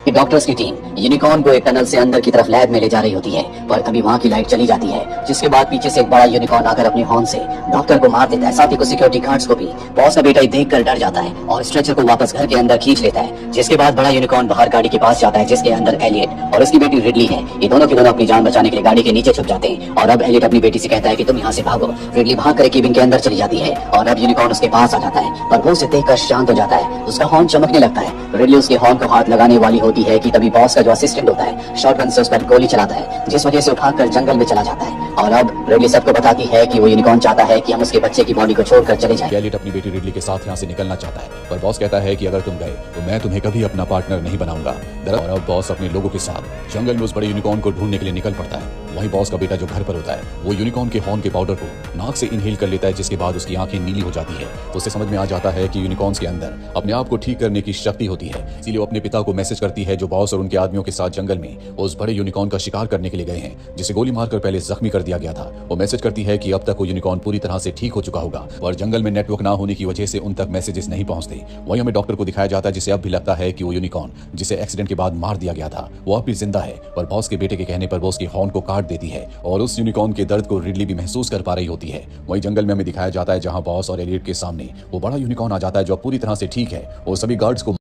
कि डॉक्टर्स की team unicorn को एक टनल से अंदर की तरफ लैब में ले जा रही होती है, पर तभी वहाँ की लाइट चली जाती है, जिसके बाद पीछे से एक बड़ा यूनिकॉर्न आकर अपने हॉर्न से डॉक्टर को मार देता है। साथ ही कुछ सिक्योरिटी गार्ड्स को भी बॉस का बेटा देखकर डर जाता है और स्ट्रेचर को वापस घर के अंदर खींच लेता है। जिसके बाद बड़ा यूनिकॉर्न बाहर गाड़ी के पास जाता है, जिसके अंदर एलियट और उसकी बेटी रिडली है। ये दोनों के दोनों अपनी जान बचाने के लिए गाड़ी के नीचे छुप जाते हैं और अब एलियट अपनी बेटी से कहता है कि तुम यहाँ से भागो। रिडली भाग कर केबिन के अंदर चली जाती है और अब यूनिकॉर्न उसके पास आ जाता है, पर वो उसे देखकर शांत हो जाता है। उसका हॉर्न चमकने लगता है। रिडली उसके हॉर्न को हाथ लगाने वाली होती है कि तभी बॉस का जो असिस्टेंट होता है शॉटगन से उस पर गोली चलाता है, जिस वजह से उठाकर जंगल में चला जाता है। और अब रिडली सबको बताती है कि वो यूनिकॉर्न चाहता है कि हम उसके बच्चे की बॉडी को छोड़कर चले जाएं। एलियट अपनी बेटी रिडली के साथ यहाँ से निकलना चाहता है, पर बॉस कहता है कि अगर तुम गए तो मैं तुम्हें कभी अपना पार्टनर नहीं बनाऊंगा। और अब बॉस अपने लोगों के साथ जंगल में उस बड़े यूनिकॉर्न को ढूंढने के लिए निकल पड़ता है। वहीं बॉस का बेटा जो घर पर होता है वो यूनिकॉर्न के हॉर्न के पाउडर को नाक से इनहेल कर लेता है, जिसके बाद उसकी आंखें नीली हो जाती है। उसे समझ में आ जाता है कि यूनिकॉर्न्स के अंदर अपने आप को ठीक करने की शक्ति होती है। इसीलिए वो अपने पिता को मैसेज करती है, जो बॉस और उनके आदमियों के साथ जंगल में उस बड़े यूनिकॉर्न का शिकार करने के लिए गए हैं, जिसे गोली मारकर पहले जख्मी कर दिया गया था। वो मैसेज करती है कि अब तक वो यूनिकॉर्न पूरी तरह से ठीक हो चुका होगा और जंगल में नेटवर्क ना होने की वजह से उन तक मैसेजेस नहीं पहुंचते। वहीं हमें डॉक्टर को दिखाया जाता है, जिसे अब भी लगता है कि वो यूनिकॉर्न जिसे एक्सीडेंट के बाद मार दिया गया था वो अब भी जिंदा है, पर बॉस के बेटे के कहने पर वो उसके हॉर्न को काट देती है और उस यूनिकॉर्न के दर्द को रिडली भी महसूस कर पा रही होती है। वहीं जंगल में हमें दिखाया जाता है जहां बॉस और एलियट के सामने वो बड़ा यूनिकॉर्न आ जाता है जो पूरी तरह से ठीक है और सभी गार्ड्स को